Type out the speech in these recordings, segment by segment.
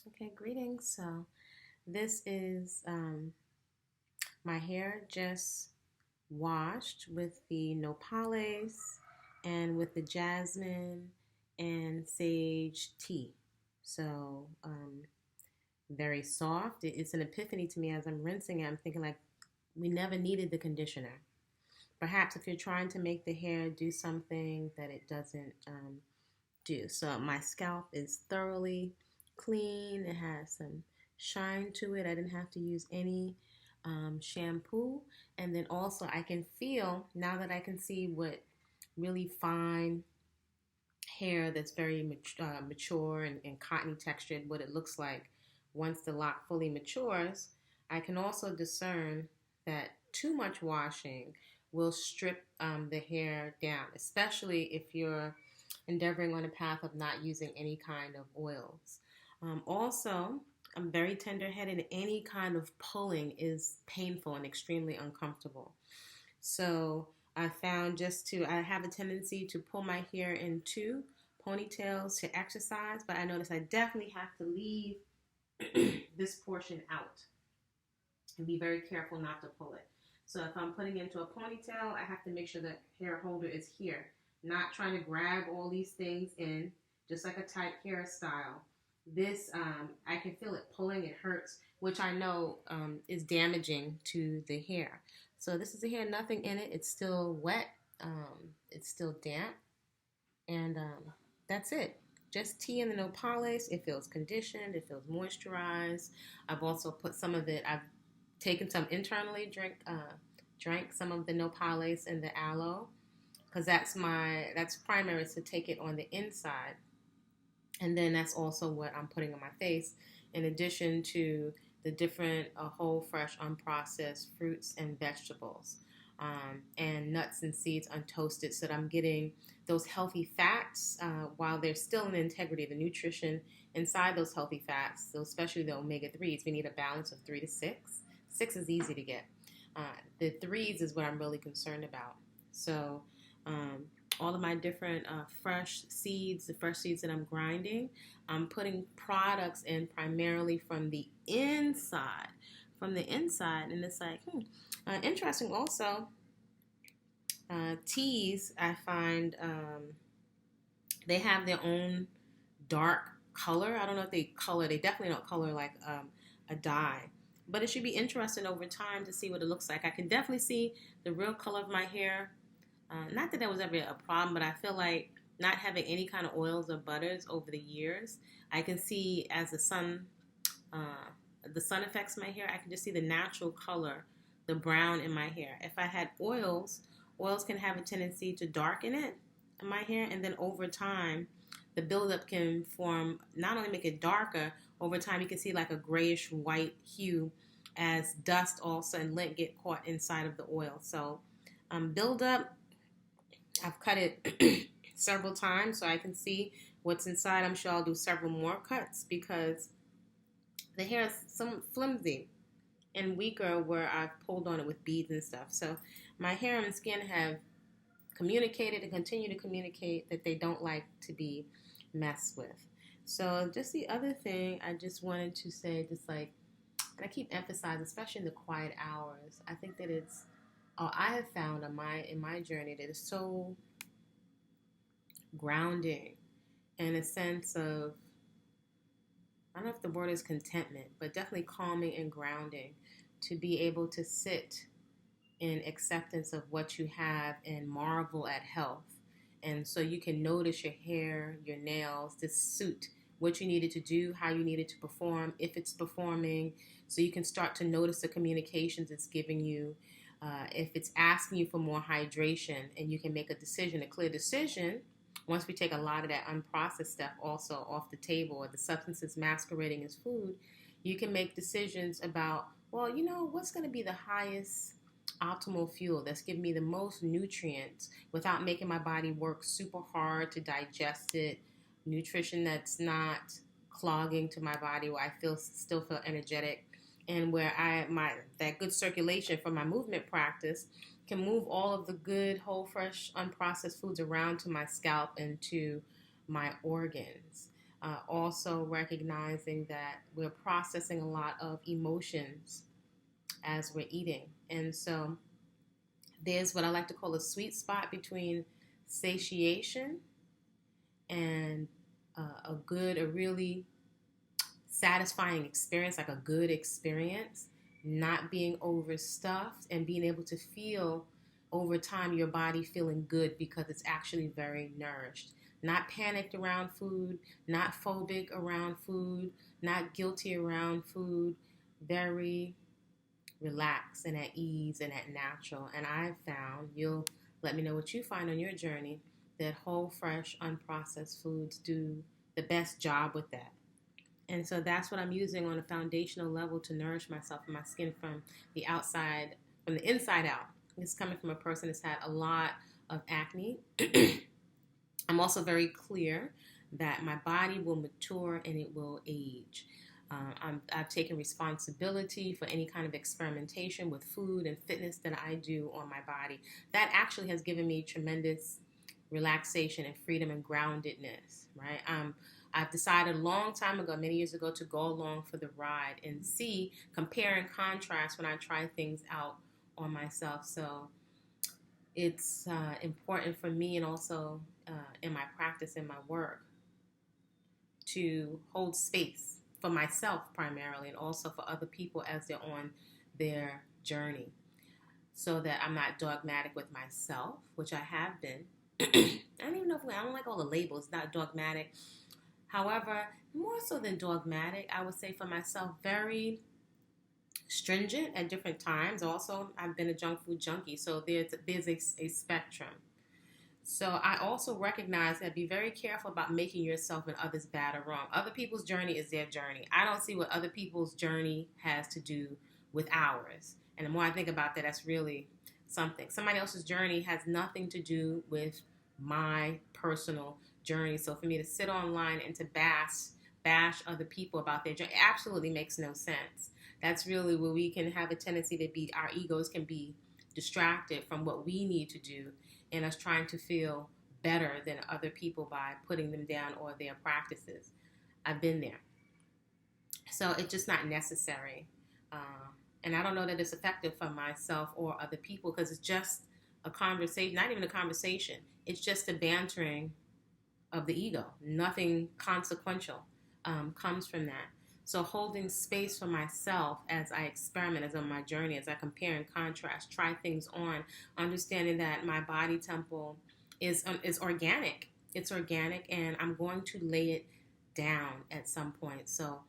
Okay, greetings. So this is my hair just washed with the Nopales and with the Jasmine and sage tea. So very soft. It's an epiphany to me as I'm rinsing it. I'm thinking like we never needed the conditioner. Perhaps if you're trying to make the hair do something that it doesn't do. So my scalp is thoroughly clean. It has some shine to it. I didn't have to use any shampoo. And then also I can feel, now that I can see what really fine hair that's very mature and cottony textured, what it looks like once the lock fully matures, I can also discern that too much washing will strip the hair down, especially if you're endeavoring on a path of not using any kind of oils. Also, I'm very tender headed. Any kind of pulling is painful and extremely uncomfortable. So I found I have a tendency to pull my hair into ponytails to exercise, but I notice I definitely have to leave this portion out and be very careful not to pull it. So if I'm putting it into a ponytail, I have to make sure the hair holder is here, not trying to grab all these things in, just like a tight hairstyle. This, I can feel it pulling, it hurts, which I know is damaging to the hair. So this is the hair, nothing in it. It's still wet. It's still damp. And that's it. Just tea in the nopales. It feels conditioned. It feels moisturized. I've also put some of it. I've taken some internally. Drank some of the nopales and the aloe because that's primary is to take it on the inside, and then that's also what I'm putting on my face. In addition to the different whole, fresh, unprocessed fruits and vegetables. And nuts and seeds untoasted, so that I'm getting those healthy fats while there's still an integrity of the nutrition inside those healthy fats, so especially the omega-3s. We need a balance of 3 to 6. 6 is easy to get. The 3s is what I'm really concerned about. So all of my different fresh seeds, the fresh seeds that I'm grinding, I'm putting products in primarily from the inside. And it's like, interesting also, teas, I find they have their own dark color. I don't know if they definitely don't color like a dye. But it should be interesting over time to see what it looks like. I can definitely see the real color of my hair. Not that was ever a problem, but I feel like not having any kind of oils or butters over the years, I can see as the sun affects my hair, I can just see the natural color, the brown in my hair. If I had oils can have a tendency to darken it in my hair, and then over time, the buildup can form, not only make it darker, over time you can see like a grayish white hue as dust also and lint get caught inside of the oil. So buildup, I've cut it several times so I can see what's inside. I'm sure I'll do several more cuts because the hair is somewhat flimsy and weaker where I've pulled on it with beads and stuff. So my hair and skin have communicated and continue to communicate that they don't like to be messed with. So just the other thing I just wanted to say, just like, and I keep emphasizing, especially in the quiet hours, I think that I have found in my journey that it's so grounding in a sense of, I don't know if the word is contentment, but definitely calming and grounding to be able to sit in acceptance of what you have and marvel at health. And so you can notice your hair, your nails, this suit, what you needed to do, how you needed to perform, if it's performing. So you can start to notice the communications it's giving you. If it's asking you for more hydration, and you can make a decision, a clear decision. Once we take a lot of that unprocessed stuff also off the table, or the substances masquerading as food, you can make decisions about, well, what's going to be the highest optimal fuel that's giving me the most nutrients without making my body work super hard to digest it, nutrition that's not clogging to my body, where I still feel energetic, and where that good circulation from my movement practice can move all of the good, whole, fresh, unprocessed foods around to my scalp and to my organs. Also recognizing that we're processing a lot of emotions as we're eating. And so there's what I like to call a sweet spot between satiation and a really satisfying experience, like a good experience, not being overstuffed and being able to feel over time your body feeling good because it's actually very nourished. Not panicked around food, not phobic around food, not guilty around food, very relaxed and at ease and at natural. And I've found, you'll let me know what you find on your journey, that whole, fresh, unprocessed foods do the best job with that. And so that's what I'm using on a foundational level to nourish myself and my skin from the outside, from the inside out. It's coming from a person that's had a lot of acne. I'm also very clear that my body will mature and it will age. I've taken responsibility for any kind of experimentation with food and fitness that I do on my body. That actually has given me tremendous relaxation and freedom and groundedness, right? I've decided a long time ago, many years ago, to go along for the ride and see, compare and contrast when I try things out on myself. So it's important for me and also in my practice, in my work, to hold space for myself primarily and also for other people as they're on their journey, so that I'm not dogmatic with myself, which I have been. I don't even know if I don't like all the labels, not dogmatic. However, more so than dogmatic, I would say for myself, very stringent at different times. Also, I've been a junk food junkie, so there's a spectrum. So I also recognize that be very careful about making yourself and others bad or wrong. Other people's journey is their journey. I don't see what other people's journey has to do with ours. And the more I think about that, that's really something. Somebody else's journey has nothing to do with my personal journey. So for me to sit online and to bash other people about their journey absolutely makes no sense. That's really where we can have a tendency to be, our egos can be distracted from what we need to do and us trying to feel better than other people by putting them down or their practices. I've been there. So it's just not necessary. And I don't know that it's effective for myself or other people because it's just a conversation, not even a conversation. It's just a bantering of the ego. Nothing consequential comes from that. So holding space for myself as I experiment, as on my journey, as I compare and contrast, try things on, understanding that my body temple is organic. It's organic, and I'm going to lay it down at some point. So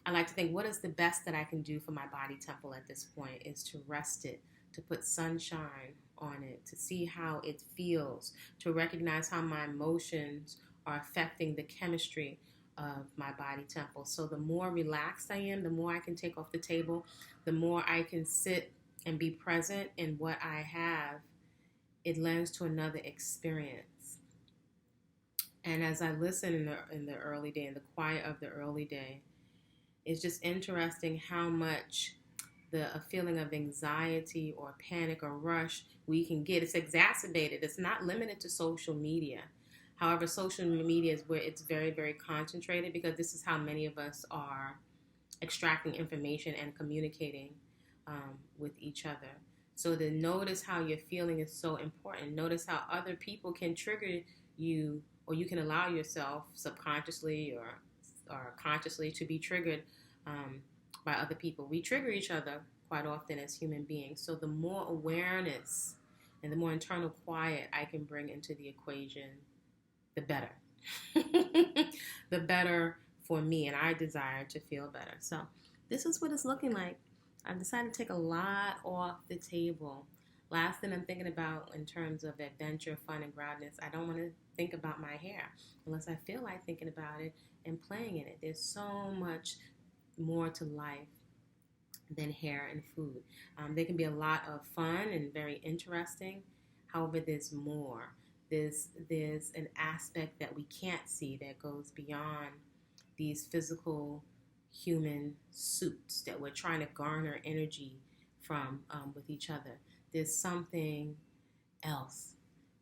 I like to think, what is the best that I can do for my body temple at this point is to rest it, to put sunshine on it, to see how it feels, to recognize how my emotions are affecting the chemistry of my body temple. So the more relaxed I am, the more I can take off the table, the more I can sit and be present in what I have, it lends to another experience. And as I listen in the early day, in the quiet of the early day, it's just interesting how much a feeling of anxiety or panic or rush we can get. It's exacerbated. It's not limited to social media. However, social media is where it's very, very concentrated because this is how many of us are extracting information and communicating with each other. So to notice how you're feeling is so important. Notice how other people can trigger you, or you can allow yourself subconsciously or consciously to be triggered by other people. We trigger each other quite often as human beings. So the more awareness and the more internal quiet I can bring into the equation, the better. The better for me, and I desire to feel better. So this is what it's looking like. I've decided to take a lot off the table. Last thing I'm thinking about in terms of adventure, fun, and groundedness, I don't want to think about my hair unless I feel like thinking about it and playing in it. There's so much more to life than hair and food. There can be a lot of fun and very interesting. However, there's more. There's an aspect that we can't see that goes beyond these physical human suits that we're trying to garner energy from with each other. There's something else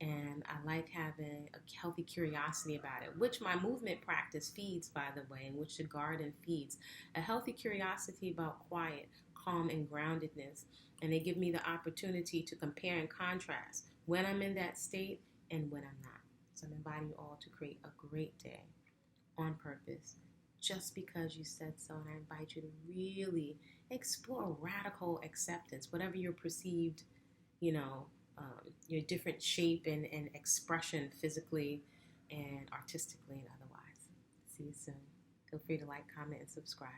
And I like having a healthy curiosity about it, which my movement practice feeds, by the way, and which the garden feeds. A healthy curiosity about quiet, calm, and groundedness. And they give me the opportunity to compare and contrast when I'm in that state and when I'm not. So I'm inviting you all to create a great day on purpose, just because you said so. And I invite you to really explore radical acceptance, whatever your perceived, you know, your different shape and expression physically and artistically and otherwise. See you soon. Feel free to like, comment, and subscribe.